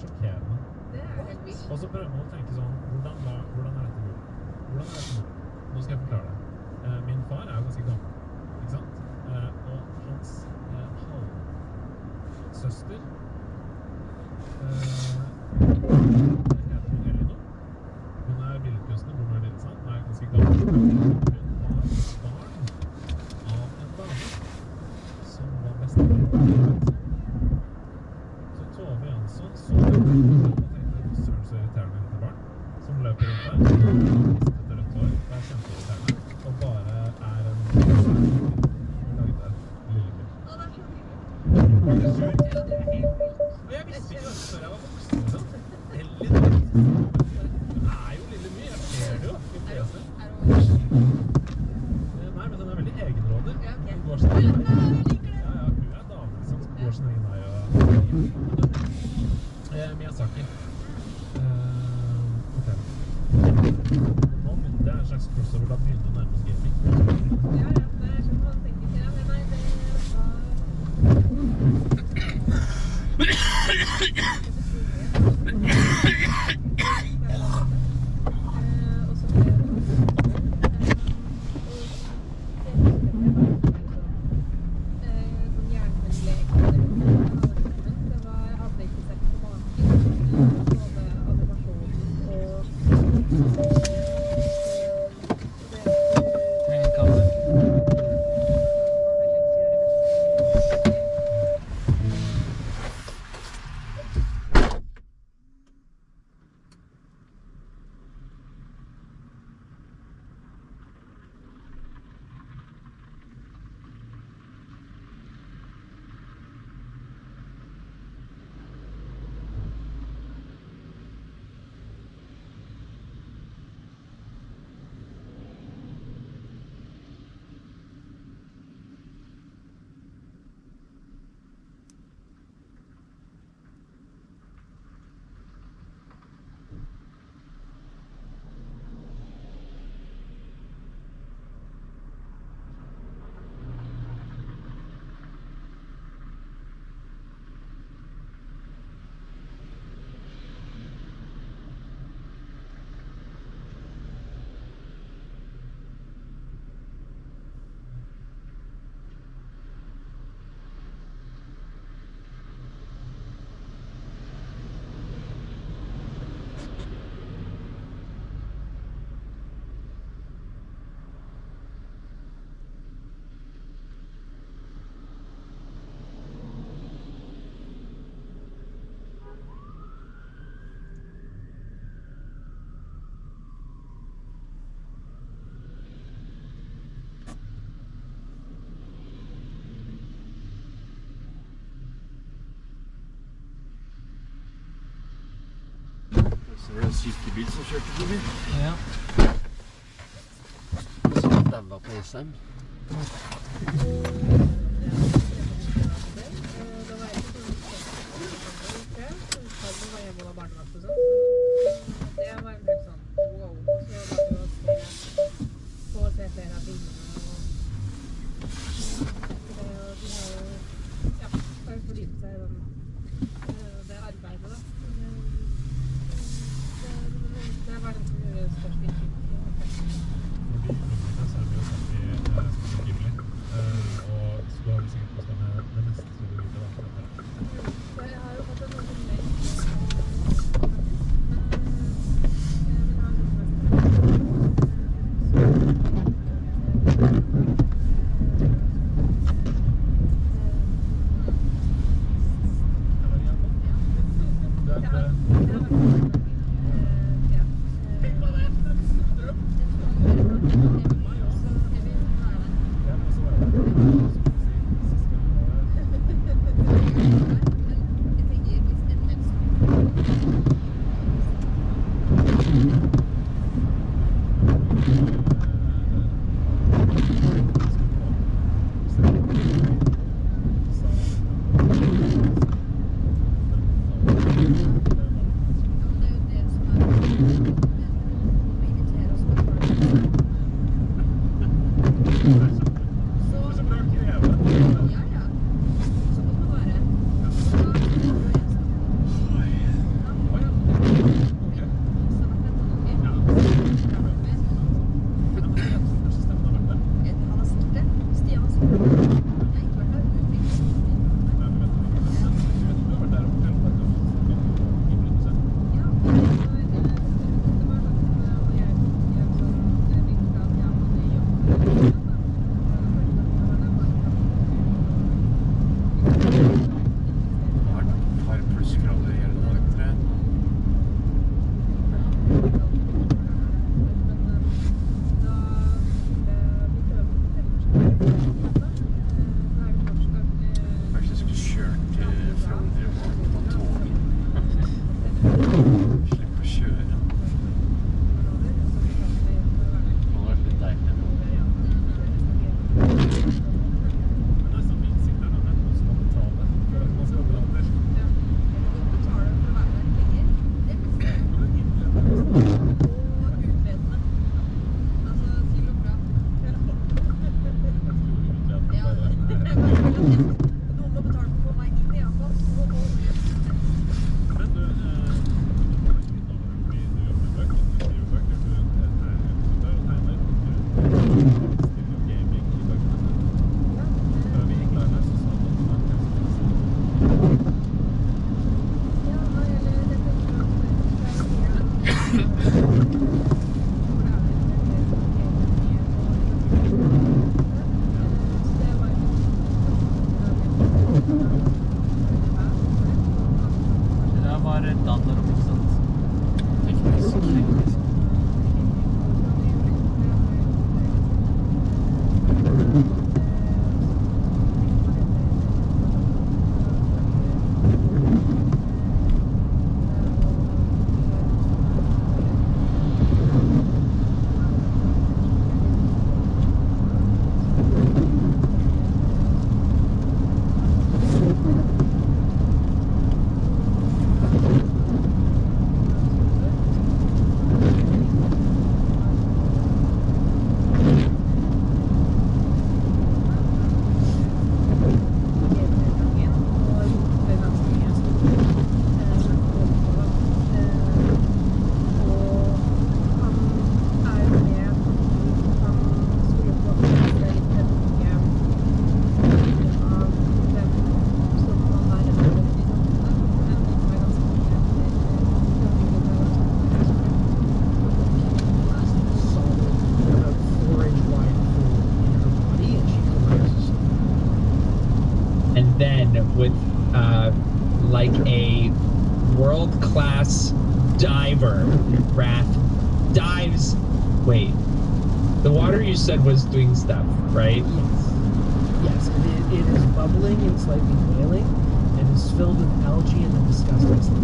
sjokkerende. Det helt vilt. Og så prøver man å tenke sånn, hvordan er dette mulig? Hvordan er dette mulig? Nå skal jeg forklare det. Min far er jo ganske gammel, ikke sant? Og hans halvsøster heter Elinor. Hun er billedkunstner, bor i Lillesand, er ganske gammel. Hun har barn av en dame som var bestemor. Så Tove Jansson så det og tenkte, søren så irriterende dette barn, som løper rundt der, mistet rødt hår, og er kjempeirriterende, og bare er en lagde lillebil. Å, det så hyggelig. Var det sjukt? Ja, det helt vilt. Og jeg visste ikke det før jeg var voksen, liksom. Elinor. Hun er jo lille mye, jeg ser det jo. Er hun Nei, men hun er veldig egenrådig. Ja, ok. Hun går sin egen vei. Jeg liker det. Ja, hun er dame som går sin egen vei. Miyazaki. Okay. Nå begynte jeg en slags crossover da begynte å nærme oss gaming. Ja, det er sånn man tenker. Ja, men nei, det Så var det en sykebil som kjørte forbi. Ja. Som daua på Jessheim. Noen må betale for å få meg inn i hvert fall. Så må Men du, du jobber med bøker, du skriver bøker, du er illustratør og tegner. Du stiller gaming i bøkene. Før vi gikk live, så sa du at du var en Ja, nei, eller jeg tenker at det er Det var datarom, ikke sant? Teknisk. And then with like a world-class diver, Wrath dives. Wait, the water you said was doing stuff, right? Yes, and it is bubbling and slightly boiling, and is filled with algae and a disgusting smell.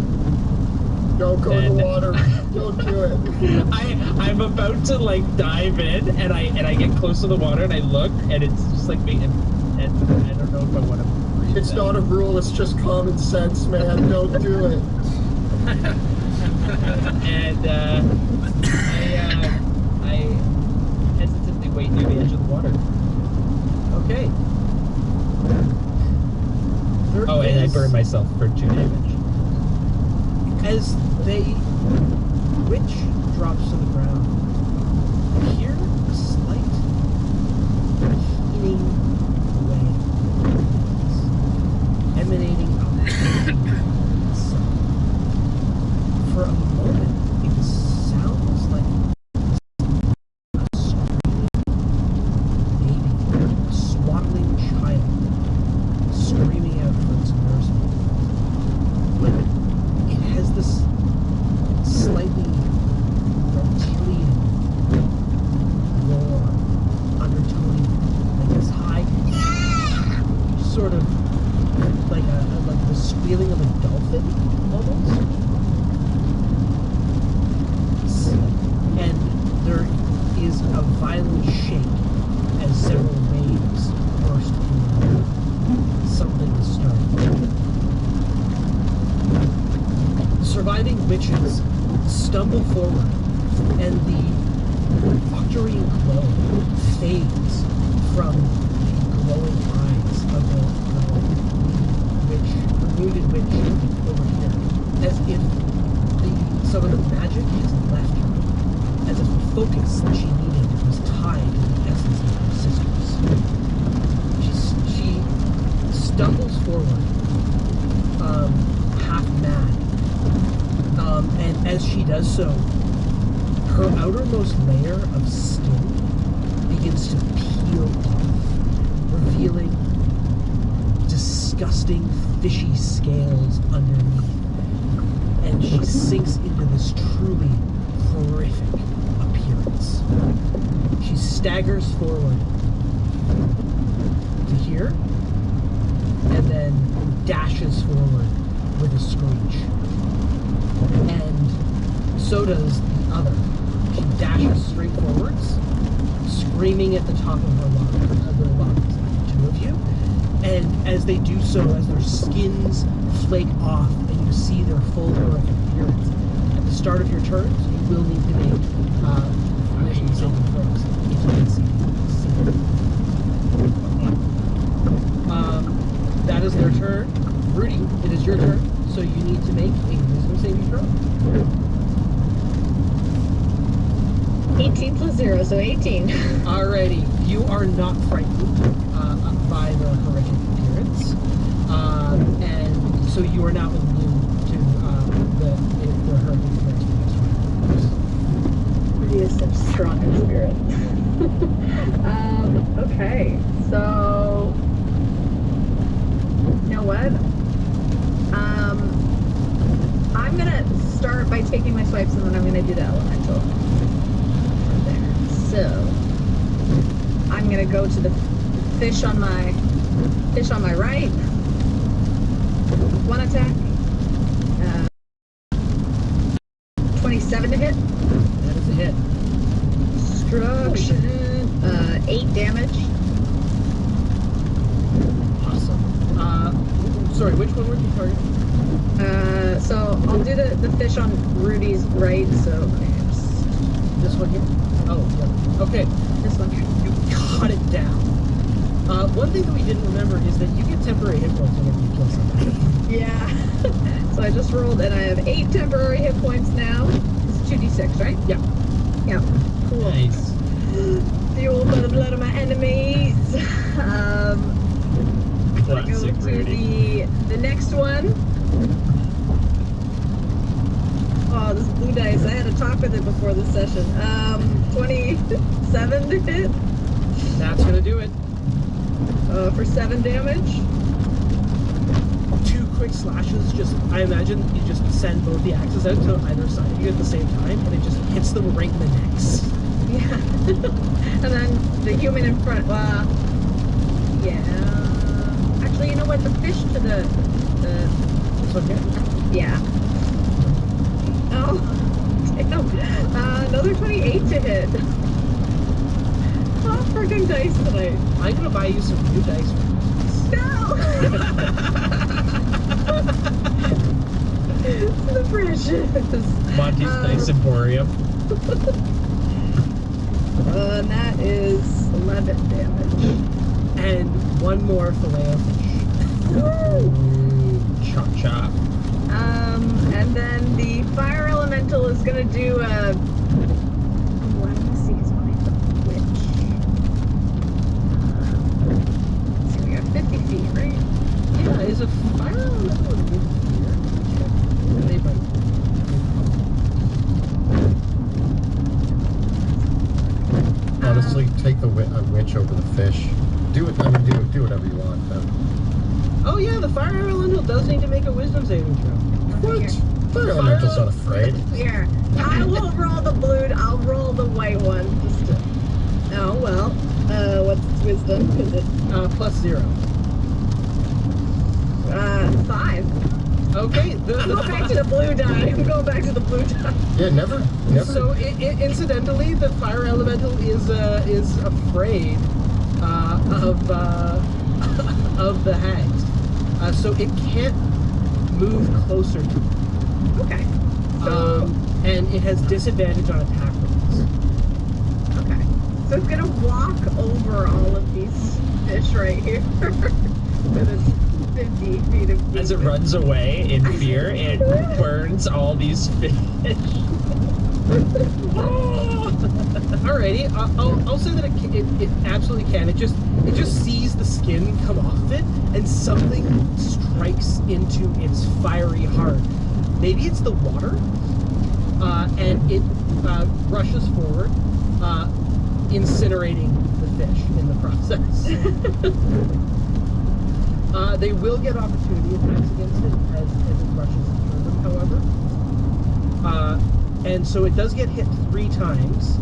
Don't go in And- the water. Don't do it. I'm about to like dive in, and I get close to the water, and I look, and it's just like me, and I don't know if I want to breathe. It's not a rule. It's just common sense, man. Don't do it. And I hesitantly wait near the edge of the water. Okay. There Oh, and I is- burn myself for 2 damage. As the witch drops to the ground, you hear a slight keening waves emanating out of the sun. For a moment, it sounds like a screaming baby, a swaddling child, screaming out for its nursemaid. But it has this slightly reptilian roar undertone, like this high, sort of like the squealing of a dolphin, almost. And there is a violent shake as several waves burst through. Something is starting. Surviving witches stumble forward, and the octarine glow fades from the glowing eyes of the wounded witch over here, as if some of the magic has left her, as if the focus that she needed was tied to the essence of her sisters. She stumbles forward, half mad. And as she does so, her outermost layer of skin begins to peel off, revealing disgusting fishy scales underneath. And she sinks into this truly horrific appearance. She staggers forward to here, and then dashes forward with a screech. And so does the other. She dashes straight forwards, screaming at the top of her lungs, like the two of you. And as they do so, as their skins flake off and you see their full horrific appearance, at the start of your turns, you will need to make mission saving throws if you can see them. was their turn. Rudy, it is your turn. So you need to make a wisdom saving throw. 18 plus 0, so 18. Alrighty, you are not frightened by the horrific appearance, and so you are now immune to the horrific appearance. He is such strong in spirit. Okay, so you know what? I'm gonna start by taking my swipes, and then I'm gonna do the elemental. So I'm gonna go to the fish on my right. One attack. 27 to hit. That is a hit. Destruction. 8 damage. Awesome. Sorry, which one were you targeting? So I'll do the fish on Rudy's right. So This one here? Oh, yeah. Okay. this one here. You cut it down. One thing that we didn't remember is that you get temporary hit points whenever you kill somebody. Yeah. So I just rolled, and I have 8 temporary hit points now. It's 2d6, right? Yeah. Yeah. Cool. Nice. Fueled by the blood of my enemies. I'm gonna go Classic to Rudy. the next one. Oh, this blue dice. I had a talk with it before this session. 27 to hit. That's gonna do it. For 7 damage. 2 quick slashes, I imagine you just send both the axes out to either side of you at the same time, and it just hits them right in the necks. Yeah. And then the human in front, yeah. Actually, you know what? The fish to the This one here? yeah. Oh, damn. Another 28 to hit. Oh, freaking dice tonight. I'm gonna buy you some new dice. No! The precious. Monty's Dice Emporium. And that is 11 damage. And one more fillet of fish. Chop chop. And then the fire elemental is gonna do a. Oh, I want to see his mind. Which? Let's see, we got 50 feet, right? Yeah, is a fire elemental in here? They might. Honestly, take a witch over the fish. Do it. I mean, do whatever you want. Oh yeah, the fire elemental does need to make a wisdom saving throw. What? Fire elemental's not afraid. Here, I will roll the blue. I'll roll the white one. Just to, oh well. What's its wisdom? Is it +0. 5? Okay. I'm going back to the blue die. I'm going back to the blue die. Yeah, never. So incidentally, the fire elemental is afraid of the hags, so it can't move closer to them. Okay. So And it has disadvantage on attack rolls. okay. So it's gonna walk over all of these fish right here. But it's 50 feet of As it runs away in fear, it burns all these fish. Alrighty, I'll say that it absolutely can. It just sees the skin come off of it, and something strikes into its fiery heart. Maybe it's the water, and it rushes forward, incinerating the fish in the process. They will get opportunity attacks against it as it rushes through them, however. And so it does get hit 3 times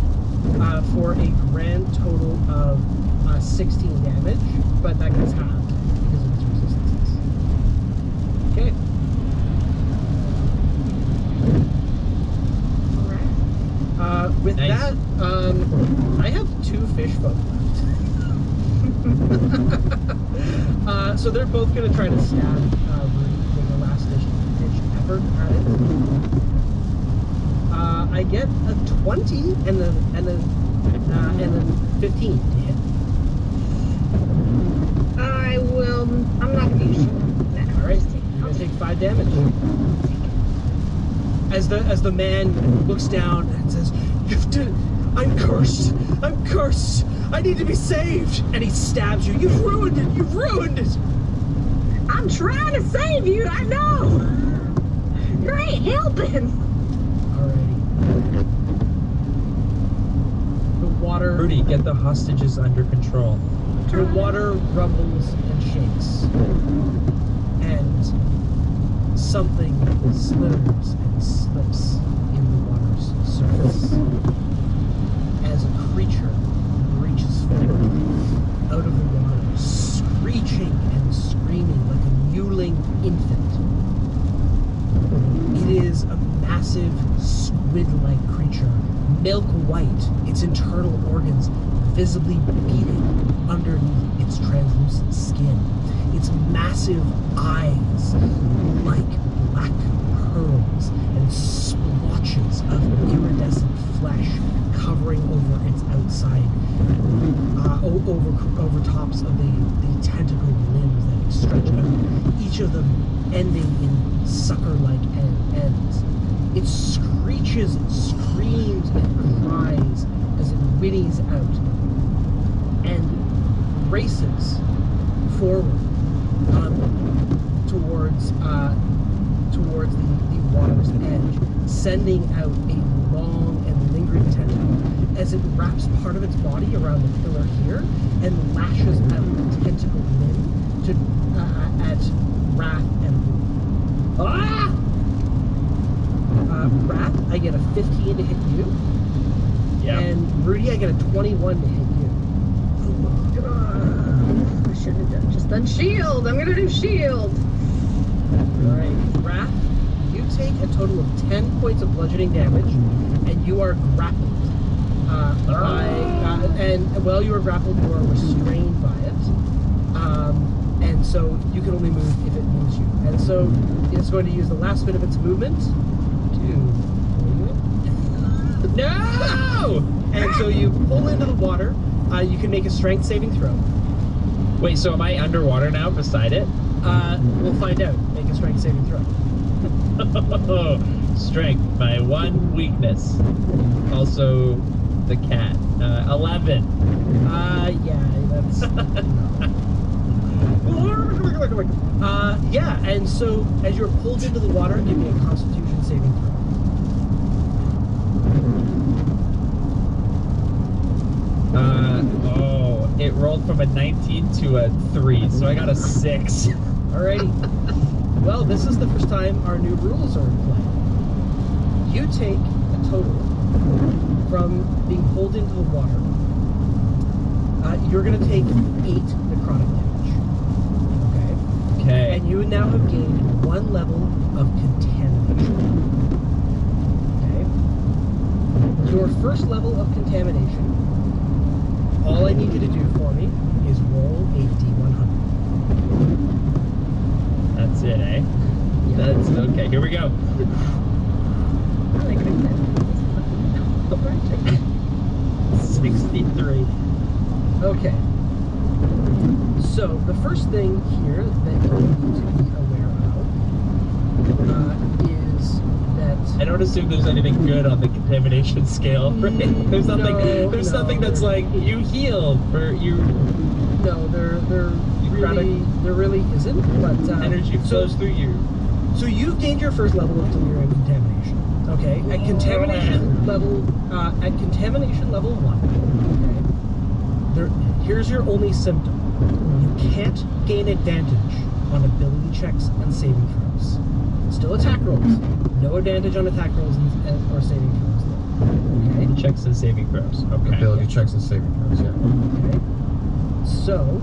for a grand total of 16 damage, but that gets halved because of its resistances. Okay. With Nice. that, I have 2 fish folk left. So they're both going to try to stab Rudy with the last ditch effort at it. I get a 20 and then 15 to hit. I'm not gonna use shield. as the man looks down and says, I'm cursed. I'm cursed. I need to be saved. And he stabs you. You've ruined it. You've ruined it. I'm trying to save you, I know. You ain't helping. Alrighty. The water. Rudy, get the hostages under control. The water rumbles and shakes. And something slithers and slips in the water's surface. As a creature reaches forward out of the water, screeching and screaming like a mewling infant. It is a massive squid-like creature, milk white, its internal organs visibly beating underneath its translucent skin. Its massive eyes like black pearls and splotches of iridescent flesh covering over its outside, over tops of the tentacle limbs that stretch out, each of them ending in sucker-like ends. It screeches, screams, and cries as it whinnies out and races forward towards the water's edge, sending out a long and lingering tentacle as it wraps part of its body around the pillar here and lashes out a tentacle limb to at Wrath and Rudy. Ah! Wrath, I get a 15 to hit you. Yeah. And Rudy, I get a 21 to hit you. I should have just done shield. I'm gonna do shield. Alright, Wrath, you take a total of 10 points of bludgeoning damage, and you are grappled. And while you are grappled, you are restrained by it. And so you can only move if it moves you. And so it's going to use the last bit of its movement to... No! And so you pull into the water. You can make a strength saving throw. Wait, so am I underwater now beside it? We'll find out. Make a strength saving throw. Strength, my one weakness. Also, the cat. 11. Yeah, that's... yeah, and so as you're pulled into the water, give me a Constitution saving throw. It rolled from a 19 to a 3, so I got a 6. Alrighty. Well, this is the first time our new rules are in play. You take a total from being pulled into the water. You're going to take 8 necrotic damage. Okay? Okay. And you now have gained 1 level of contamination. Okay? Your first level of contamination, all I need you to do for me is roll a D100. That's it, eh? Yeah. That's okay. Here we go. I like it. 63. Okay. So the first thing here that you need to be aware of is that I don't assume there's anything good on the contamination scale, right? There's nothing. No, there's no. nothing that's like you healed for you. no, there really isn't. But Energy flows through you. So you've gained your first level of delirium contamination. Okay, at contamination level, one. Okay, here's your only symptom. You can't gain advantage on ability checks and saving throws. Still attack rolls. No advantage on attack rolls or saving throws. Though. Okay. Checks and saving throws. Okay. Ability checks and saving throws, yeah. Okay. So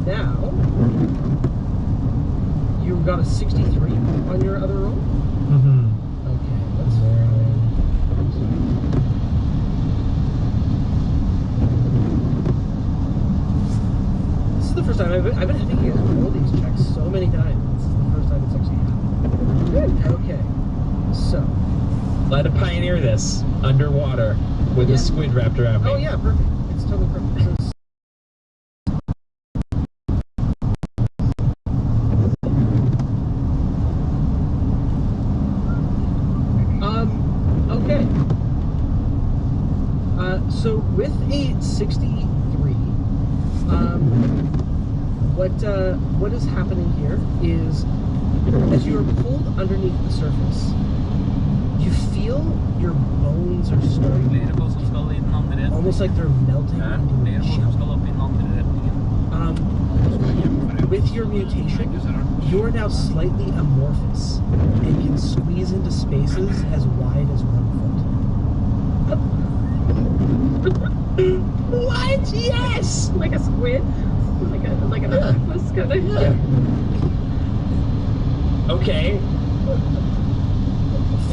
now you got a 63 on your other roll. Mm-hmm. Okay, let's This is the first time I've been having you guys roll these checks so many times. This is the first time it's actually happened. Okay, so. Let a pioneer this underwater with a squid wrapped around me. Oh yeah, perfect. It's totally perfect. So with a 63, what is happening here is, as you are pulled underneath the surface, you feel your bones are starting Flere folk som skal i den andre retningen. almost like they're melting Ja, into flere a folk som gel. skal opp i den andre retningen. With your mutation, you're now slightly amorphous and can squeeze into spaces as wide as 1 foot. What? Yes! Like a squid? Like an Yeah. octopus kind of? Yeah. Okay.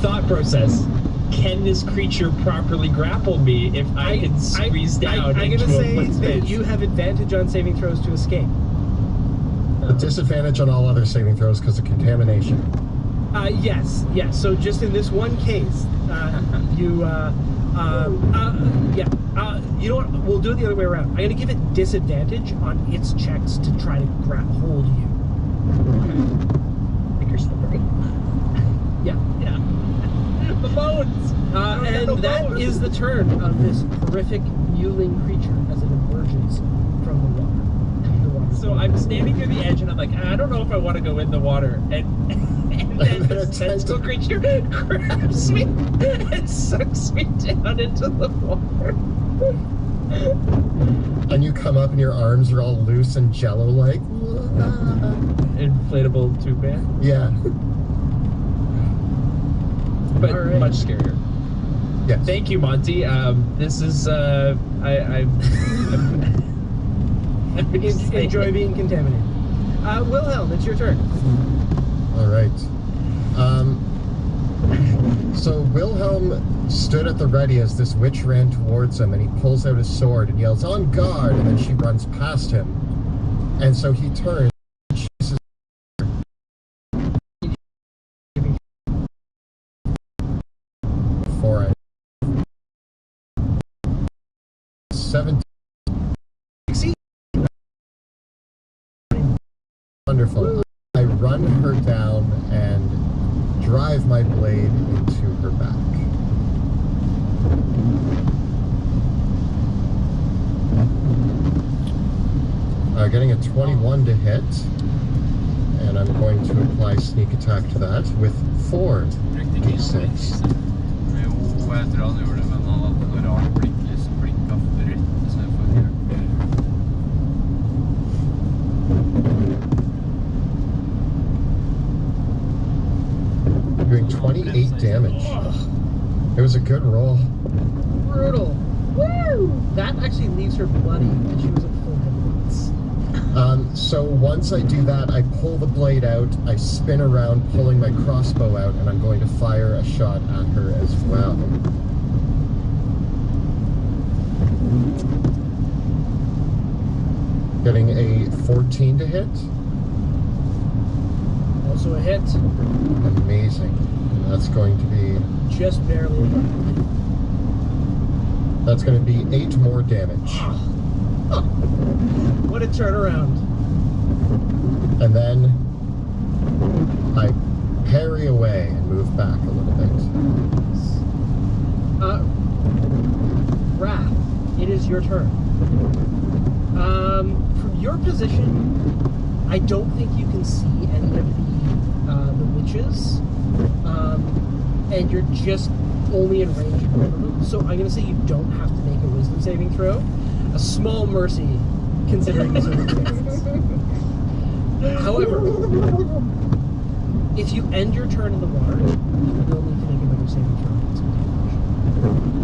Thought process. Can this creature properly grapple me if I can squeeze down I'm into gonna a say foot that space? you have advantage on saving throws to escape. A disadvantage on all other saving throws because of contamination. Yes. So just in this one case, you you know what? We'll do it the other way around. I'm gonna give it disadvantage on its checks to try to hold you. Like you're slippery. Yeah. The bones! And that is the turn of this horrific mewling creature as it emerges from the water. So I'm standing near the edge and I'm like, I don't know if I want to go in the water. And then this tentacle creature grabs me and sucks me down into the water. And you come up and your arms are all loose and jello-like. Inflatable tube man. Yeah. But All right. much scarier. Yes. Thank you, Monty. This is I'm Enjoy being contaminated. Wilhelm, it's your turn. All right. So Wilhelm stood at the ready as this witch ran towards him, and he pulls out his sword and yells, "On guard!" And then she runs past him. And so he turns. For it. 17. Wonderful. I run her down and drive my blade into her back. Getting a 21 to hit, and I'm going to apply sneak attack to that with 4 d6. Jo, jeg tror han gjorde det, men han hadde noe rart blikk, liksom blikka rødt i stedet for gult. Doing 28 damage. It was a good roll. Brutal. Woo! That actually leaves her bloody, and she was at full hit points. So once I do that, I pull the blade out, I spin around, pulling my crossbow out, and I'm going to fire a shot at her as well. Getting a 14 to hit. Also a hit. Amazing. And that's going to be... Just barely above. That's going to be 8 more damage. What a turnaround. And then I parry away and move back a little bit. Wrath, it is your turn. From your position, I don't think you can see any of the witches. And you're just only in range of one of them. So I'm going to say you don't have to make a wisdom saving throw. A small mercy, considering the circumstances. However, if you end your turn in the water, you will need to make another saving throw.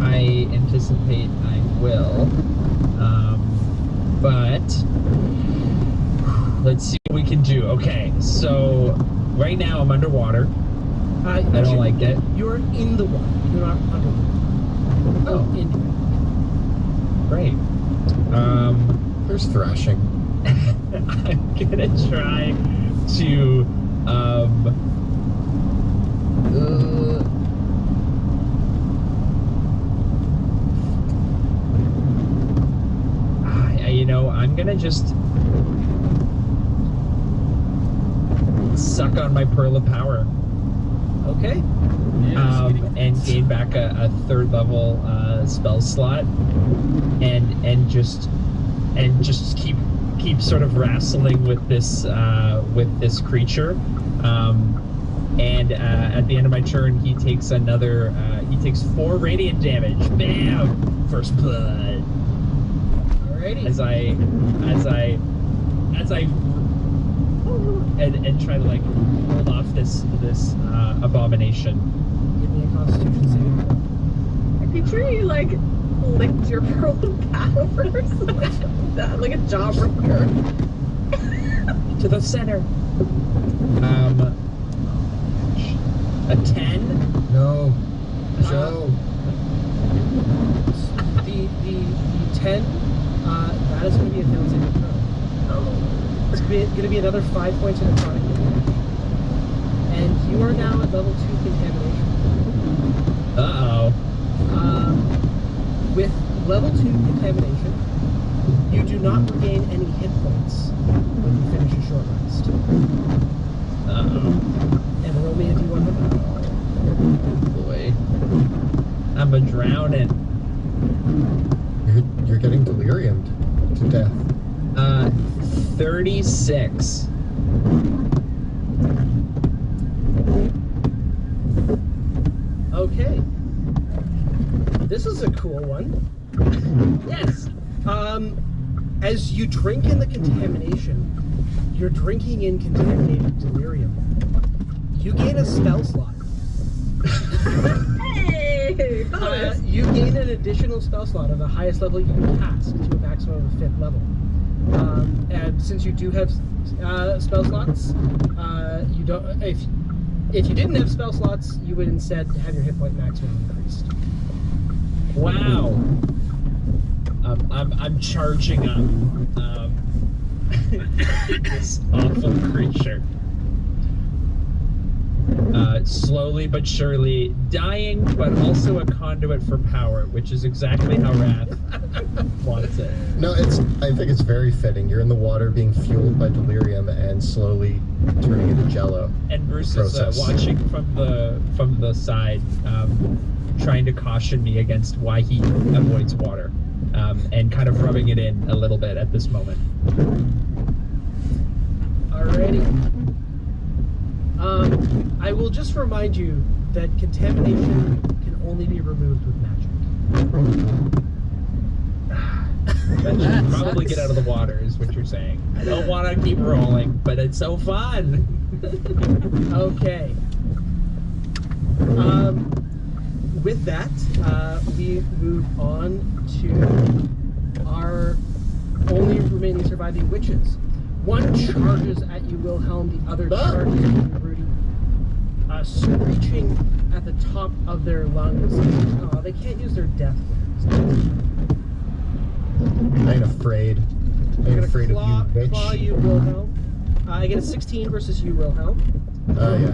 I anticipate I will. But let's see what we can do. Okay, so right now I'm underwater. I don't like it. You're in the water. You're not under the water. Oh. In Great. There's thrashing. I'm gonna try to I'm gonna just suck on my pearl of power. Okay. And gain back a third level spell slot, and just keep sort of wrestling with this creature. And at the end of my turn, he takes another. He takes 4 radiant damage. Bam! First blood. Alrighty. As I and try to like hold off this abomination. Give me a Constitution saving throw. I picture you like licked your pearl powers like that, like a jawbreaker. To the center. A 10. No. Joe. The 10, that is going to be a failed saving throw. It's going to be another 5 points of necrotic damage. And you are now at level 2 contamination. Uh-oh. With level 2 contamination, you do not regain any hit points when you finish a short rest. Uh-oh. And roll me a d100. Boy. I'm a drowning. You're getting deliriumed to death. 36. Okay. This is a cool one. Yes. As you drink in the contamination, you're drinking in contaminated delirium. You gain a spell slot. Hey! You gain an additional spell slot of the highest level you can cast to a maximum of 5th level. And since you do have spell slots, you don't. If you didn't have spell slots, you would instead have your hit point maximum increased. Wow. I'm charging up this awful creature. Slowly but surely dying, but also a conduit for power, which is exactly how Wrath wants it. No, I think it's very fitting. You're in the water being fueled by delirium and slowly turning into jello. And Bruce is watching from the side, trying to caution me against why he avoids water, and kind of rubbing it in a little bit at this moment. Alrighty. I will just remind you that contamination can only be removed with magic. That should probably get out of the water, is what you're saying. I don't want to keep rolling, but it's so fun. Okay. With that, we move on to our only remaining surviving witches. One charges at you, Wilhelm. The other charges at you, Rudy. Screeching at the top of their lungs. Oh, they can't use their death wounds. I ain't afraid. I ain't afraid of you, bitch. Claw you, Wilhelm. I get a 16 versus you, Wilhelm. Oh, yeah.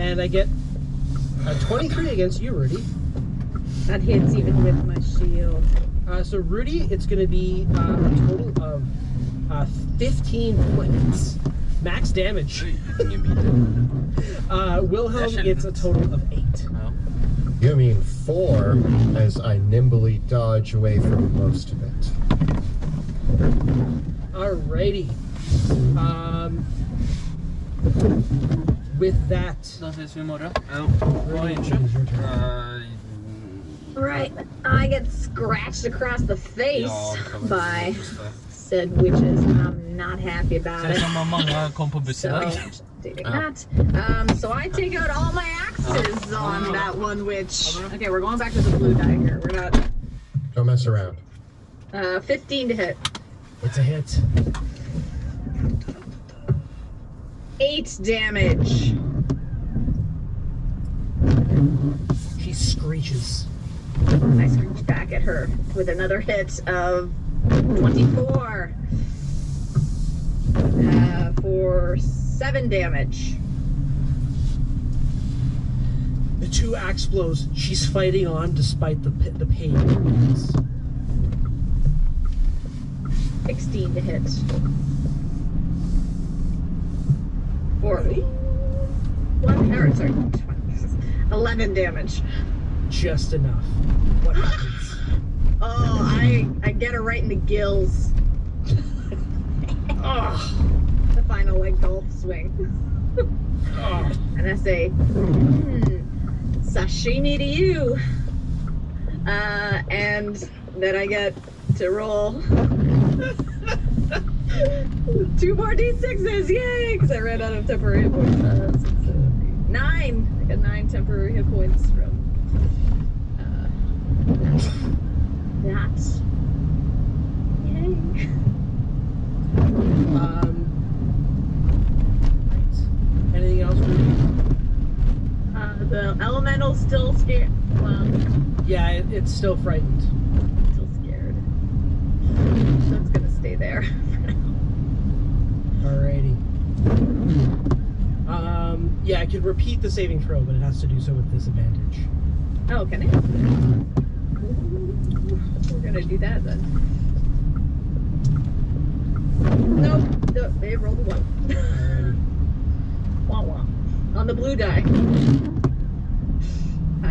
And I get a 23 against you, Rudy. That hits even with my shield. So, Rudy, it's going to be a total of 15 points. Max damage. Wilhelm gets a total of 8. You mean 4, as I nimbly dodge away from most of it. Alrighty. With that... Da ses vi imorgon. Alright, I get scratched across the face by said witches. I'm not happy about it. So, doing that. So I take out all my axes on that one witch. Okay, we're going back to the blue die here. We're not... Don't mess around. 15 to hit. It's a hit. 8 damage. She screeches. I screech back at her with another hit of 24 for 7 damage. The 2 axe blows. She's fighting on despite the pain. 16 to hit. For sorry, 11 damage. Just enough. What happens? Oh, I get her right in the gills. Oh. The final like golf swing. Oh. And I say, sashimi to you. And then I get to roll 2 more d6s, yay! Because I ran out of temporary hit points. 9. I got 9 temporary hit points from that. Yay. Right. Anything else for you? The elemental's still scared. Well, yeah, it's still frightened. Still scared. So it's gonna stay there for now. Alrighty. Yeah, I could repeat the saving throw, but it has to do so with disadvantage. Oh, can it? We're gonna do that then. Nope. They rolled a 1. Alrighty. Wah wah. On the blue die.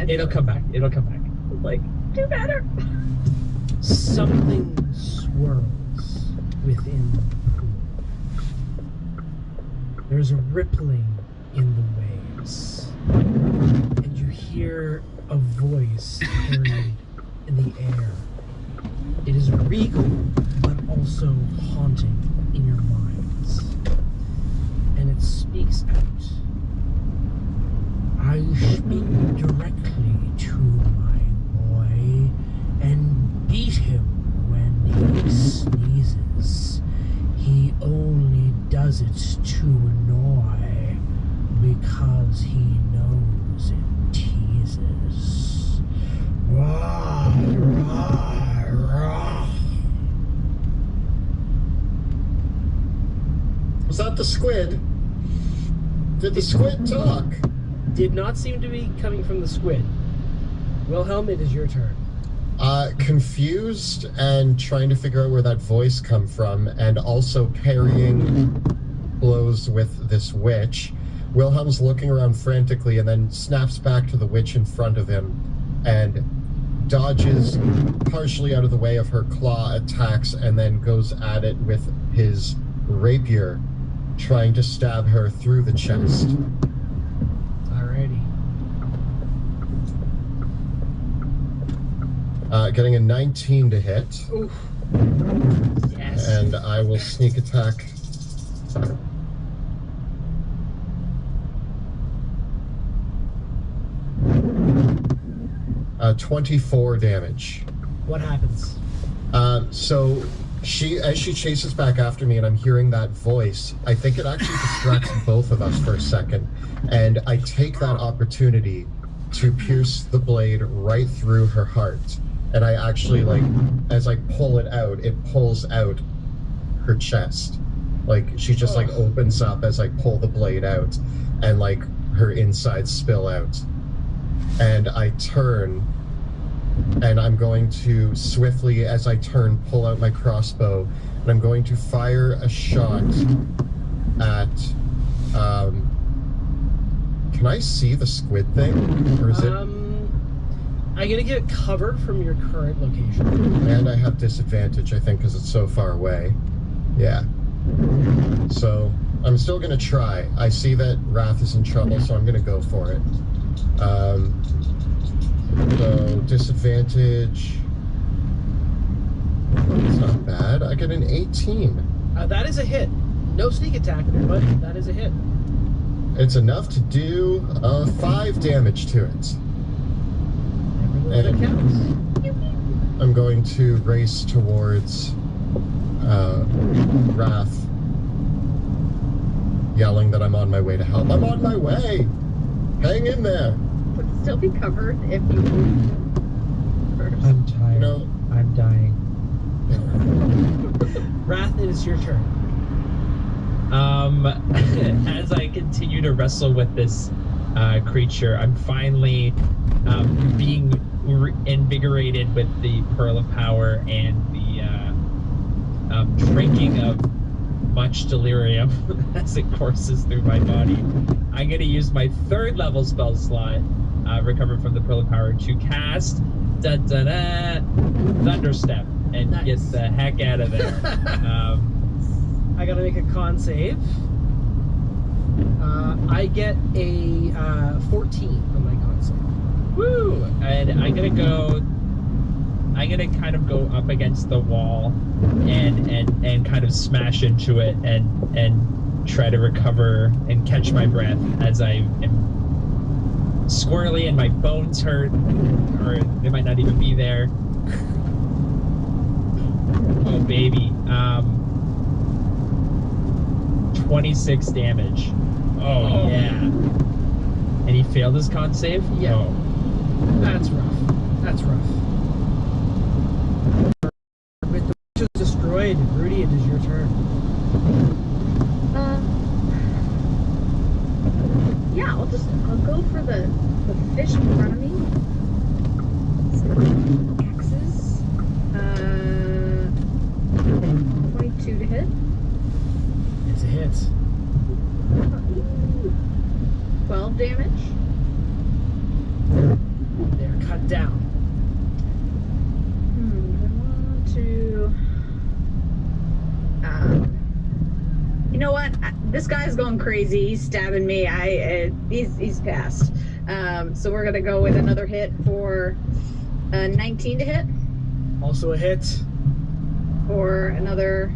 It'll come back. It'll come back. Like, do better. Something swirls within the pool. There's a rippling in the waves. And you hear a voice carried in the air. It is regal, but also haunting in your minds. And it speaks out. I speak directly to my boy and beat him when he sneezes. He only does it to annoy because he knows it teases. Rah, rah, rah. Was that the squid? Did the squid talk? Did not seem to be coming from the squid. Wilhelm, it is your turn. Confused and trying to figure out where that voice come from, and also parrying blows with this witch. Wilhelm's looking around frantically and then snaps back to the witch in front of him and dodges partially out of the way of her claw attacks and then goes at it with his rapier, trying to stab her through the chest. Alrighty. Getting a 19 to hit. Oof. Yes. And I will sneak attack. 24 damage. What happens? So as she chases back after me and I'm hearing that voice, I think it actually distracts both of us for a second. And I take that opportunity to pierce the blade right through her heart. And I actually, like, as I pull it out, it pulls out her chest. Like, she just, like, opens up as I pull the blade out, and, like, her insides spill out. And I turn, and I'm going to swiftly, as I turn, pull out my crossbow, and I'm going to fire a shot at, can I see the squid thing? Or is it... I'm gonna get covered from your current location. And I have disadvantage, I think, because it's so far away. Yeah. So, I'm still gonna try. I see that Wrath is in trouble, so I'm gonna go for it. So, disadvantage... It's not bad. I get an 18. That is a hit. No sneak attack, but that is a hit. It's enough to do 5 damage to it. That counts. I'm going to race towards Wrath, yelling that I'm on my way to help. I'm on my way! Hang in there! Would still be covered if you moved first. I'm tired. You know, I'm dying. Wrath, it is your turn. As I continue to wrestle with this creature, I'm finally being invigorated with the Pearl of Power and the drinking of much delirium as it courses through my body. I'm going to use my 3rd level spell slot, recover from the Pearl of Power, to cast Thunderstep and get the heck out of there. I gotta make a con save. I get a 14 on my con save. Woo! And I'm gonna kind of go up against the wall and kind of smash into it and try to recover and catch my breath as I am squirrely and my bones hurt, or they might not even be there. Oh baby. 26 damage. Oh yeah. And he failed his con save? Yeah. Oh. That's rough. That's rough. With the witches destroyed, Rudy, it is your turn. Yeah, I'll go for the fish in front of me. So, X's. 22 to hit. It's a hit. 12 damage. They're cut down. I want to. You know what? This guy's going crazy. He's stabbing me. He's passed. So we're gonna go with another hit for 19 to hit. Also a hit. For another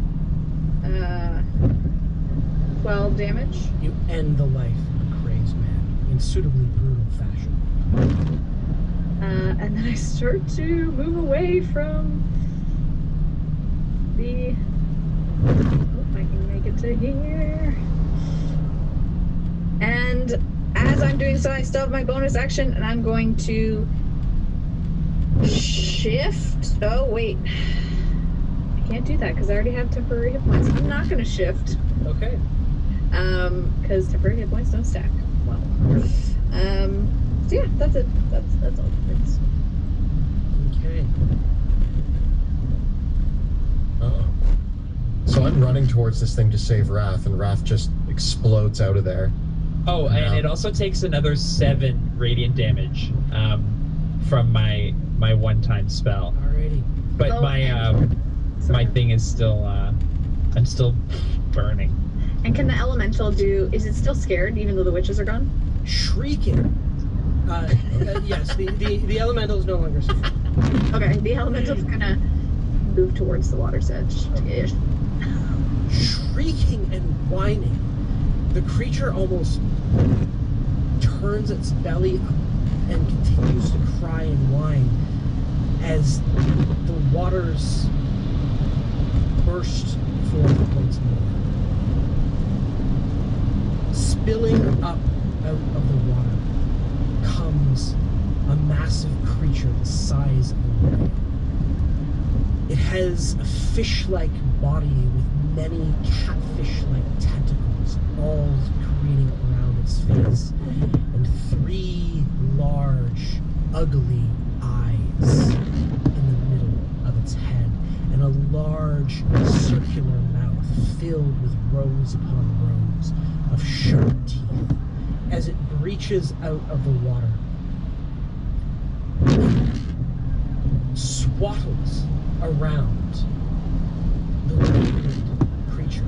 12 damage. You end the life of a crazed man in suitably brutal fashion. And then I start to move away from the. Oh, I can make it to here. And as I'm doing so, I still have my bonus action, and I'm going to shift. Oh, wait. I can't do that because I already have temporary hit points. I'm not going to shift. Okay. Because temporary hit points don't stack. Well. So yeah, that's it. That's all the things. Okay. Uh-oh. So I'm running towards this thing to save Wrath, and Wrath just explodes out of there. Oh, and it also takes another 7 radiant damage from my one-time spell. Alrighty. But my thing is still I'm still burning. And can the elemental do? Is it still scared even though the witches are gone? Shrieking. Yes, the elemental is no longer scared. Okay, the elemental's gonna move towards the water's edge. Okay. Shrieking and whining, the creature almost turns its belly up and continues to cry and whine as the waters burst forth once more. Spilling up out of the water comes a massive creature the size of a whale. It has a fish-like body with many catfish-like tentacles, all careening around its face, and 3 large, ugly eyes in the middle of its head, and a large, circular mouth filled with rows upon rows of sharp teeth. As it breaches out of the water, swaddles around the wounded creature,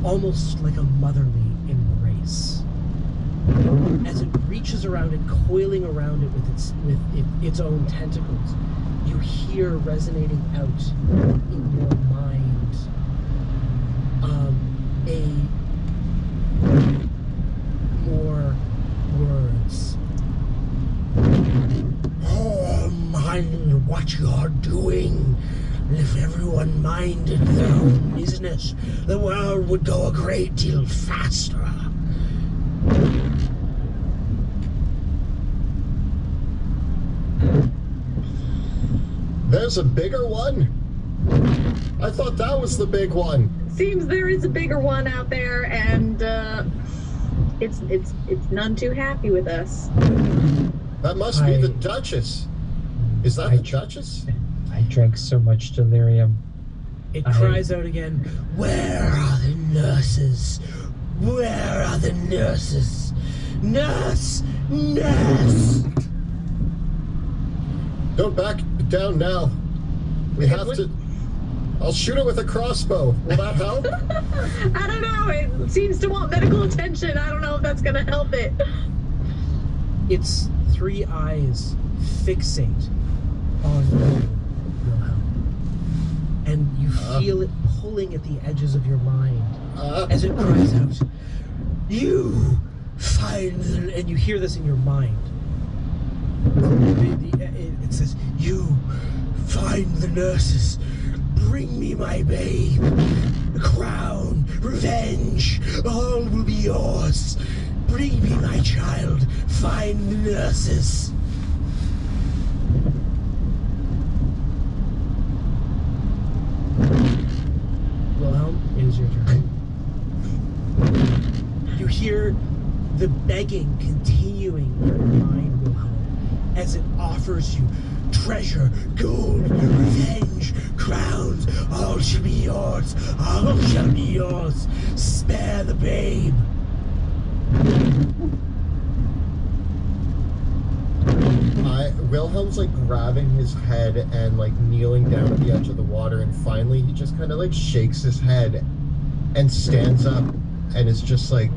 almost like a motherly embrace. As it reaches around it, coiling around it with its own tentacles, you hear resonating out in your mind more words. Oh, mind what you're doing. If everyone minded their own business, the world would go a great deal faster. There's a bigger one? I thought that was the big one. Seems there is a bigger one out there, and it's none too happy with us. That must be the Duchess. Is that the Duchess? I drank so much delirium. It cries out again, "Where are the nurses? Where are the nurses? Nurse! Nurse!" Don't back down now. We have to... I'll shoot it with a crossbow. Will that help? I don't know. It seems to want medical attention. I don't know if that's going to help it. Its three eyes fixate on you, Wilhelm. And you feel it pulling at the edges of your mind as it cries out, "You find the..." And you hear this in your mind. It says, "You find the nurses. Bring me my babe. Crown, revenge, all will be yours. Bring me my child. Find the nurses." Wilhelm, it is your turn. You hear the begging continuing in your mind, Wilhelm, as it offers you treasure, gold, revenge, crowns. All shall be yours. All shall be yours. Spare the babe. Wilhelm's like grabbing his head and like kneeling down at the edge of the water, and finally he just kind of like shakes his head and stands up and is just like,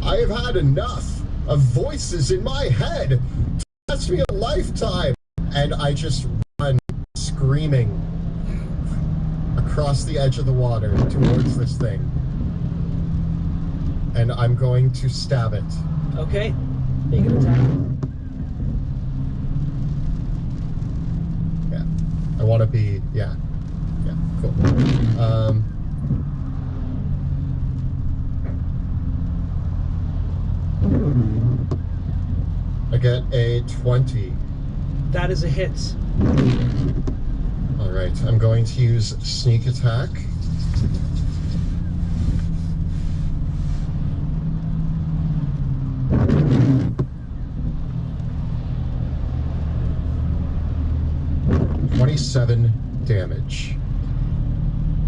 "I have had enough of voices in my head. It lasts me a lifetime." And I just run screaming across the edge of the water towards this thing. And I'm going to stab it. Okay, make an attack. Yeah, I want to be, yeah, cool. I get a 20. That is a hit. All right, I'm going to use sneak attack. $27 damage.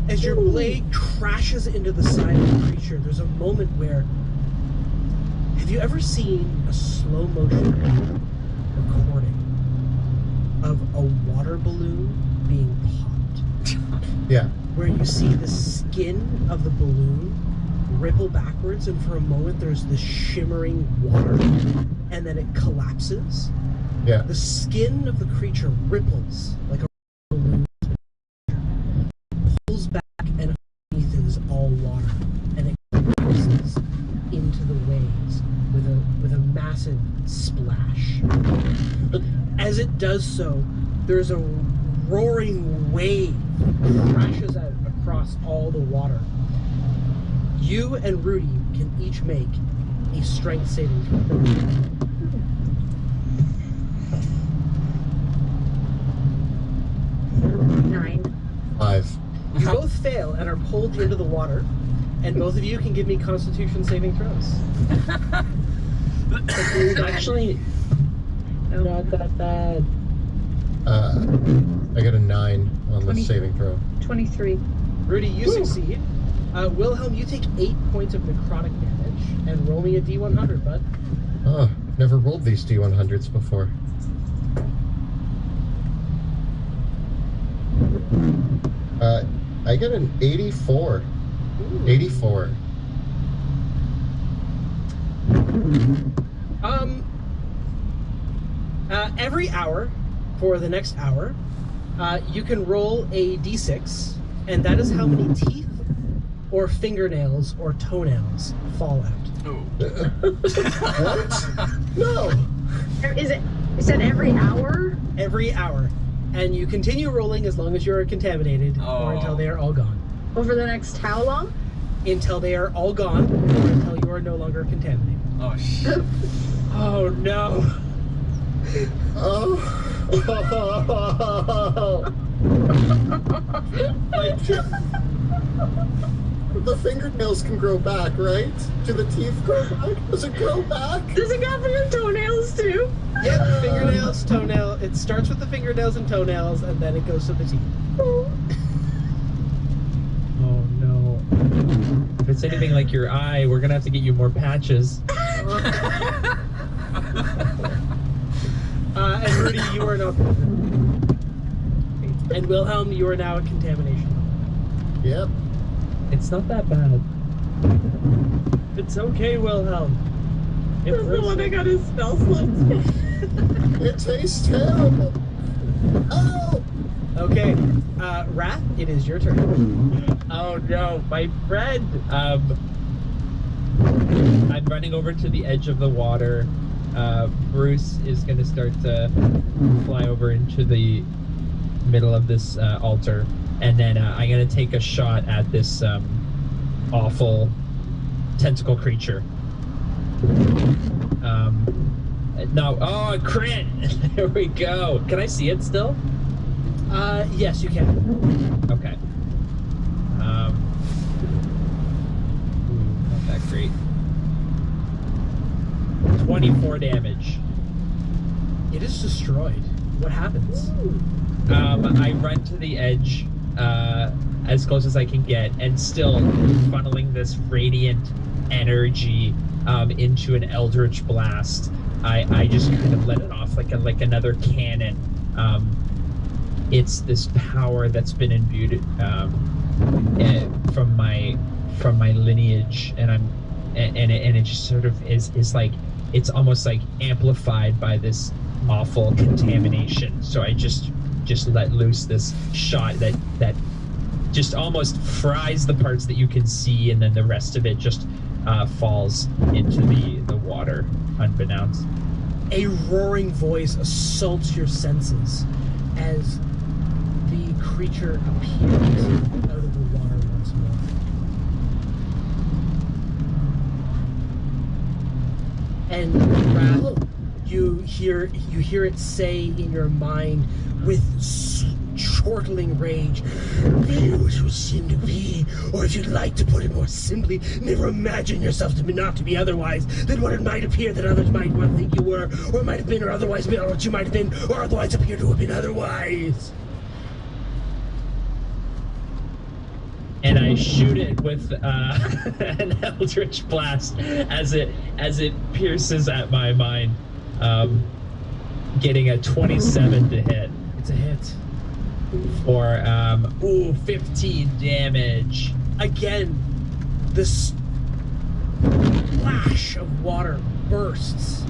As your blade crashes into the side of the creature, there's a moment where... Have you ever seen a slow motion recording of a water balloon being popped? Yeah. Where you see the skin of the balloon ripple backwards, and for a moment there's this shimmering water, and then it collapses. Yeah. The skin of the creature ripples like a balloon, pulls back, and underneath it is all water, and it crashes into the waves with a massive splash. As it does so, there's a roaring wave that crashes out across all the water. You and Rudy can each make a strength saving throw. 9. 5. You both fail and are pulled into the water, and both of you can give me Constitution saving throws. Actually, not that bad. I got a 9 on the 20. saving throw. 23. Rudy, you succeed. Wilhelm, you take 8 points of necrotic damage, and roll me a D100, bud. Oh, I've never rolled these D100s before. I get an 84. Ooh. 84. Every hour, for the next hour, you can roll a D6, and that is how many teeth or fingernails or toenails fall out. Oh. What? No! Is it? You said every hour? Every hour. And you continue rolling as long as you're contaminated, or until they are all gone. Over the next how long? Until they are all gone, or until you are no longer contaminated. Oh, shit. Oh, no. Oh. The fingernails can grow back, right? Do the teeth grow back? Does it grow back? Does it go for your toenails too? Yep, fingernails, toenail. It starts with the fingernails and toenails, and then it goes to the teeth. it's anything like your eye, we're gonna have to get you more patches. And Rudy, you are now. And Wilhelm, you are now at contamination. Yep. It's not that bad. It's okay, Wilhelm. It That's the one that got his spell slipped. It tastes terrible. Oh! Okay, Wrath, it is your turn. Oh no, my friend! I'm running over to the edge of the water. Bruce is gonna start to fly over into the middle of this altar, and then I'm gonna take a shot at this awful tentacle creature. No, oh, a crit! There we go. Can I see it still? Yes, you can. Okay. Not that great. 24 damage. It is destroyed. What happens? I run to the edge as close as I can get, and still funneling this radiant energy into an eldritch blast. I just kind of let it off like another cannon. It's this power that's been imbued from my lineage, and it just sort of is like, it's almost like amplified by this awful contamination. So I just let loose this shot that just almost fries the parts that you can see, and then the rest of it just falls into the water unbeknownst. A roaring voice assaults your senses as the creature appears out of the water once more. And Wrath, you hear it say in your mind with chortling rage, "Be what you seem to be, or if you'd like to put it more simply, never imagine yourself to be not to be otherwise than what it might appear that others might want to think you were, or might have been, or otherwise been, or what you might have been, or otherwise appear to have been otherwise." And I shoot it with an eldritch blast as it pierces at my mind, getting a 27 to hit. It's a hit. For 15 damage. Again, this splash of water bursts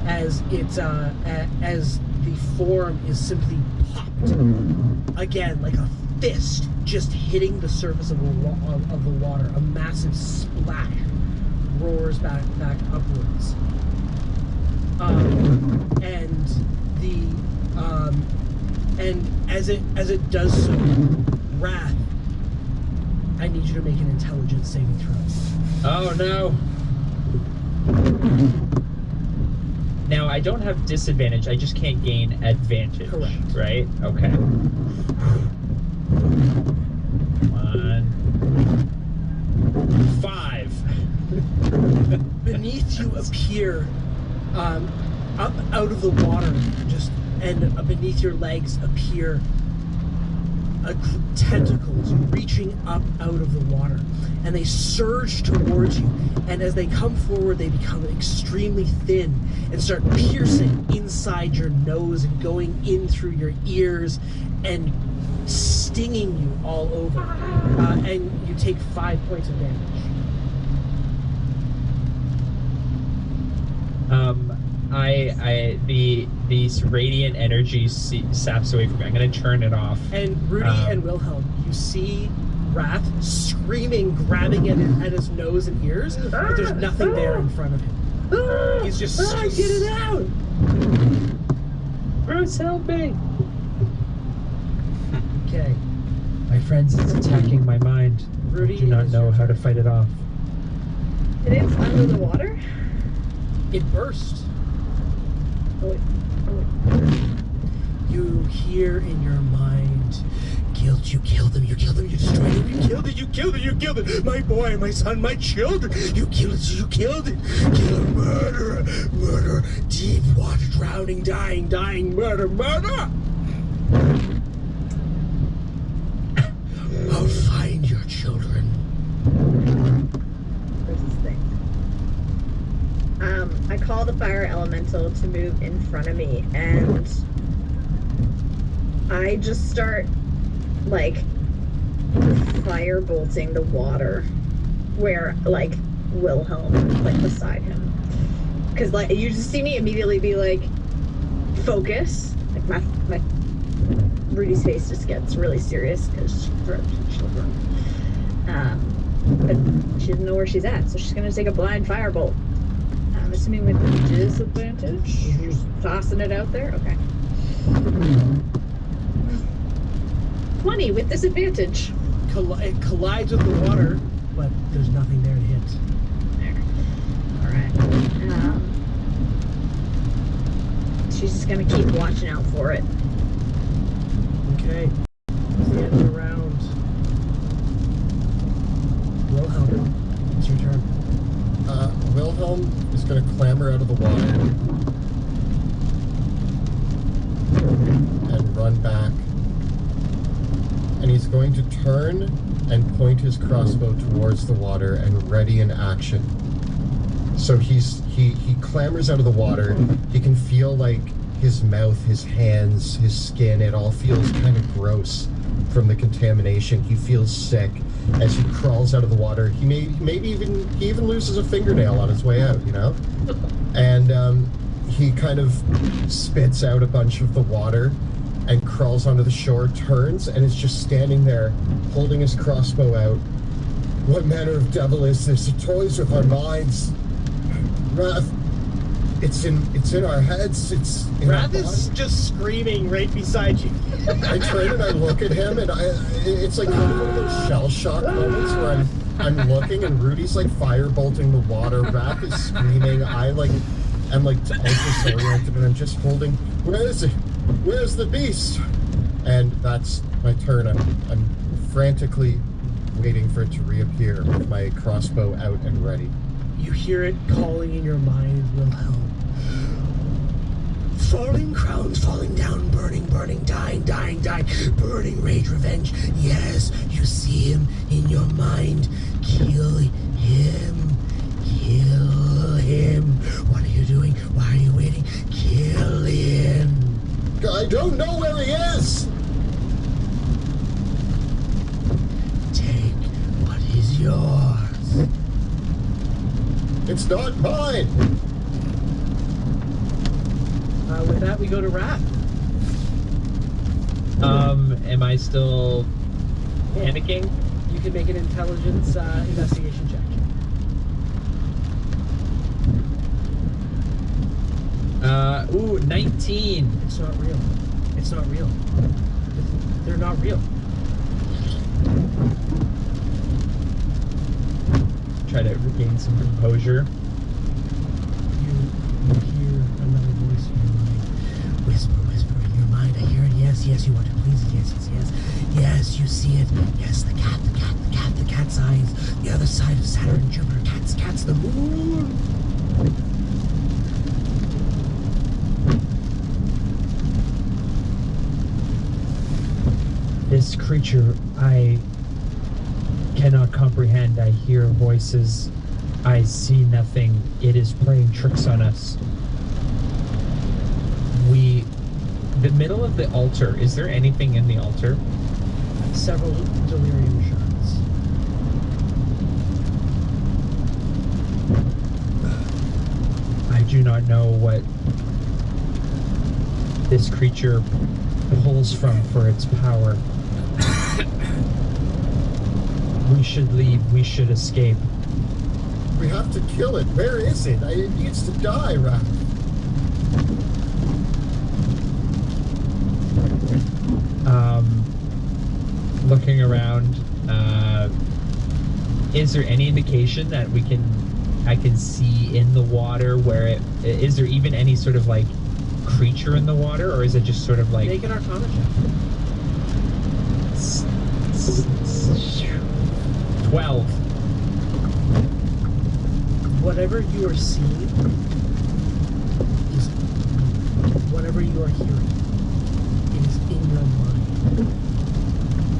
as as the form is simply popped. Again, like a fist just hitting the surface of the water. A massive splash roars back upwards. And as it does so, Wrath, I need you to make an intelligence saving throw. Oh no. Now I don't have disadvantage, I just can't gain advantage. Correct. Right? Okay. Come on. 5. Beneath you appear, up out of the water, and beneath your legs appear tentacles reaching up out of the water, and they surge towards you, and as they come forward they become extremely thin and start piercing inside your nose and going in through your ears and stinging you all over, and you take 5 points of damage. These radiant energy saps away from me. I'm gonna turn it off. And Rudy and Wilhelm, you see Wrath screaming, grabbing at his nose and ears, but there's nothing there in front of him. He's just get it out! Bruce, help me! Okay. My friends, it's attacking my mind. Rudy, I do not know how to fight it off. It is under the water? It burst. Oh, wait. You hear in your mind, "Guilt, you killed them, you killed them, you destroyed them, you killed it, you killed it, you killed it, my boy, my son, my children, you killed it, you killed it, killer, murderer, murderer, deep water, drowning, dying, murder, murder! I'll find your children." I call the fire elemental to move in front of me, and I just start, like, fire bolting the water where, like, Wilhelm is, like, beside him. Because, like, you just see me immediately be like, focus. Like, my Rudy's face just gets really serious because she's children. But she doesn't know where she's at, so she's gonna take a blind firebolt. I'm assuming with disadvantage. Just tossing it out there. Okay. 20 with disadvantage. It collides with the water, but there's nothing there to hit. There. All right. She's just gonna keep watching out for it. Okay. The end of the round. Wilhelm, it's your turn. Wilhelm is going to clamber out of the water and run back. And he's going to turn and point his crossbow towards the water and ready in action. So he clambers out of the water. He can feel like his mouth, his hands, his skin, it all feels kind of gross from the contamination. He feels sick as he crawls out of the water. He even loses a fingernail on his way out, you know? And he kind of spits out a bunch of the water and crawls onto the shore, turns, and is just standing there holding his crossbow out. What manner of devil is this? It toys with our minds. Wrath, it's in our heads. It's in Wrath our is body. just screaming right beside you. I turn and I look at him, and it's like one of those shell shock moments where I'm looking, and Rudy's like fire bolting the water. Wrath is screaming. I'm like all disoriented, and I'm just holding. Where is it? Where's the beast? And that's my turn. I'm frantically waiting for it to reappear with my crossbow out and ready. You hear it calling in your mind, Wilhelm. Falling crowns, falling down, burning, burning, dying, dying, dying, burning, rage, revenge. Yes, you see him in your mind. Kill him. Kill him. What are you doing? Why are you waiting? Kill him. I don't know where he is! Take what is yours. It's not mine! With that, we go to Wrath. Am I still panicking? You can make an intelligence investigation check. 19. It's not real. It's not real. They're not real. Try to regain some composure. You hear another voice in your mind. Whisper, whisper in your mind. I hear it. Yes, yes, you want to please it. Yes, yes, yes. Yes, you see it. Yes, the cat, the cat, the cat, the cat's eyes. The other side of Saturn, Jupiter. Cat's the moon. This creature, I cannot comprehend. I hear voices. I see nothing. It is playing tricks on us. The middle of the altar, is there anything in the altar? Several delirium shards. I do not know what this creature pulls from for its power. We should leave. We should escape. We have to kill it. Where is it? It needs to die, Wrath. Looking around, is there any indication that I can see in the water where is there even any sort of like creature in the water, or is it just sort of like... Make an Arcana check. 12. Whatever you are seeing is whatever you are hearing. It is in your mind.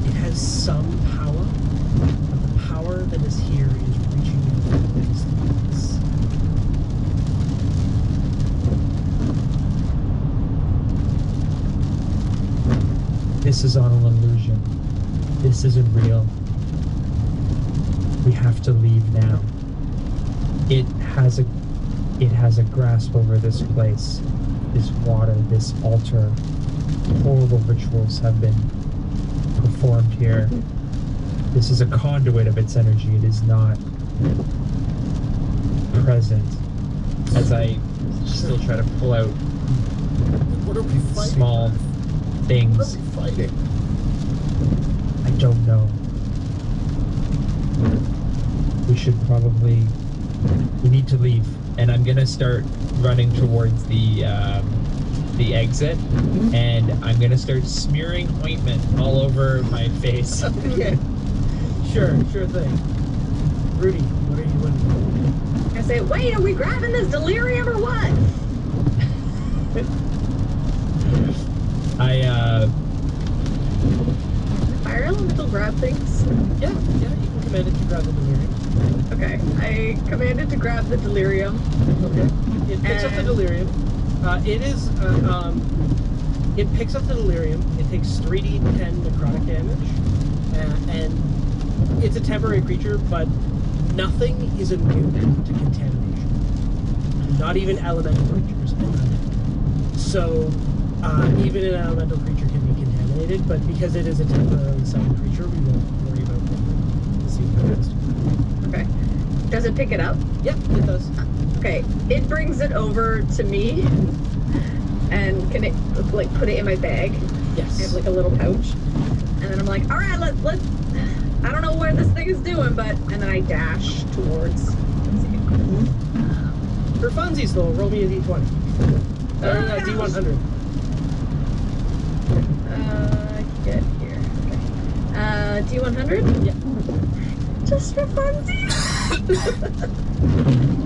It has some power, but the power that is here is reaching you from the next place. This is all an illusion. This isn't real. We have to leave now. It has a grasp over this place, this water, this altar. Horrible rituals have been performed here. This is a conduit of its energy. It is not present. As I still try to pull out What are we fighting? small things. What are we fighting? I don't know. We need to leave, and I'm gonna start running towards the exit, and I'm gonna start smearing ointment all over my face. Okay. Sure thing. Rudy, what are you doing? I say, wait, are we grabbing this delirium or what? Fire elemental grab things? Yeah, you can command it to grab the delirium. Okay, I commanded to grab the delirium. Okay. It picks up the delirium. It picks up the delirium. It takes 3d10 necrotic damage, and it's a temporary creature, but nothing is immune to contamination. Not even elemental creatures. So, even an elemental creature can be contaminated, but because it is a temporarily summoned creature, we won't worry about the sea coast. Okay. Does it pick it up? Yep, it does. Okay, it brings it over to me, and can it like put it in my bag? Yes. I have like a little pouch, and then I'm like, all right, let's. I don't know where this thing is doing, but and then I dash towards. Let's see. For funsies, though, roll me a d20. Or d100. Get here. Okay. D100? Yeah. Just for funsies.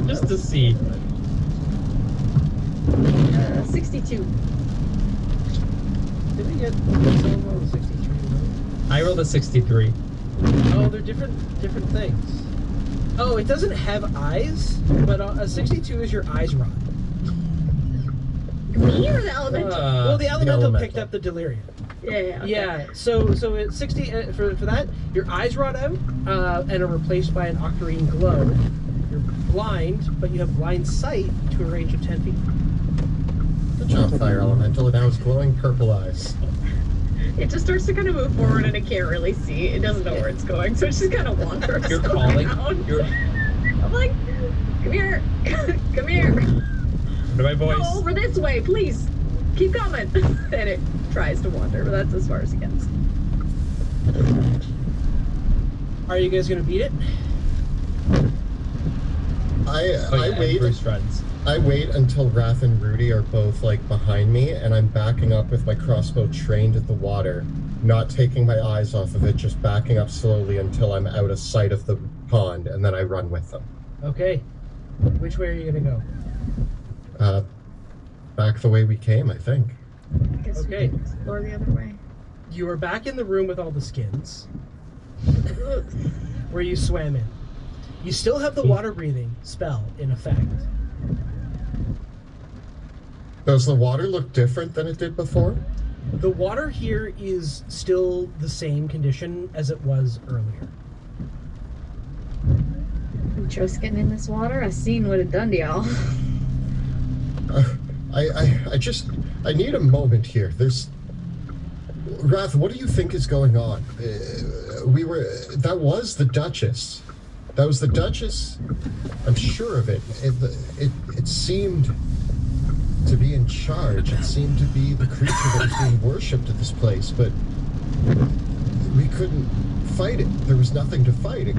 Just to see. 62. Did we get someone roll a 63? I rolled a 63. Oh, they're different things. Oh, it doesn't have eyes, but a 62 is your eyes rod. Me or the elemental? Well, the elemental elemental. picked up the delirium. Yeah. Okay. Yeah, so it's 60 for that. Your eyes rot out and are replaced by an octarine glow. You're blind, but you have blind sight to a range of 10 feet. Good job, Fire Elemental. And now it's glowing purple eyes. It just starts to kind of move forward, and it can't really see. It doesn't know where it's going, so it just kind of wanders. You're calling. around. You're. I'm like, come here, come here. What do my voice? Go over this way, please. Keep coming. And it tries to wander, but that's as far as it gets. Are you guys gonna beat it? I wait. Bruce runs. I wait until Wrath and Rudy are both like behind me, and I'm backing up with my crossbow trained at the water, not taking my eyes off of it, just backing up slowly until I'm out of sight of the pond, and then I run with them. Okay. Which way are you gonna go? Back the way we came, I think. I guess Okay. we can explore the other way. You are back in the room with all the skins, where you swam in. You still have the water breathing spell in effect. Does the water look different than it did before? The water here is still the same condition as it was earlier. Just getting in this water, I seen what it done to y'all. I need a moment here. Wrath, what do you think is going on? That was the Duchess. That was the Duchess. I'm sure of it. It seemed to be in charge. It seemed to be the creature that was being worshipped at this place, but we couldn't fight it. There was nothing to fight. It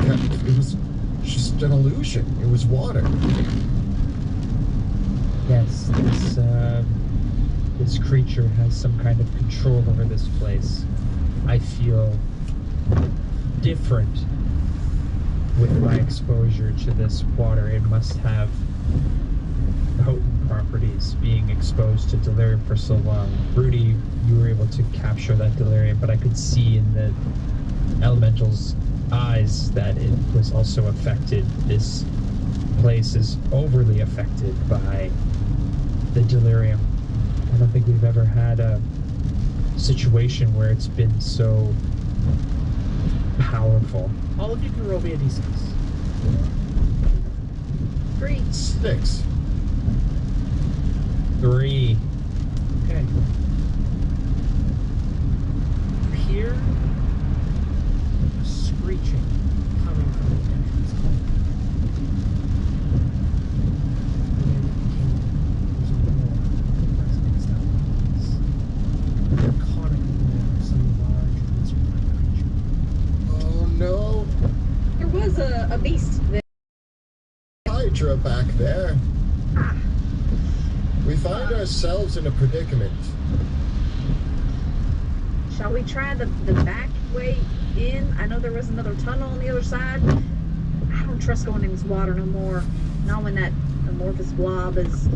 was just an illusion. It was water. Yes, this creature has some kind of control over this place. I feel different with my exposure to this water. It must have potent properties, being exposed to delirium for so long. Rudy, you were able to capture that delirium, but I could see in the elemental's eyes that it was also affected. This place is overly affected by the delirium. I don't think we've ever had a situation where it's been so powerful. All of you can roll me a d6. Great. 6. 3. Okay. You hear a screeching coming from the entrance hall. And there's a roar that resonates down the halls. A draconic roar of some large lizard-like creature. Oh no. There was a beast there. Hydra back there. Ah, We find ourselves in a predicament. shall we try the back way in? I know there was another tunnel on the other side. I don't trust going in this water no more, knowing that amorphous blob is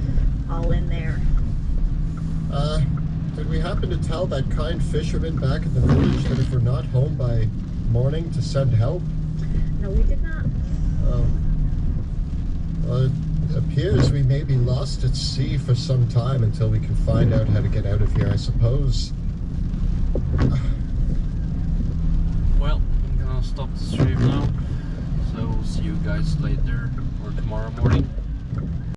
all in there. Did we happen to tell that kind fisherman back in the village that if we're not home by morning to send help? No, we did not. Well, it appears we may be lost at sea for some time until we can find out how to get out of here, I suppose. Well, I'm gonna stop the stream now. So see you guys later or tomorrow morning.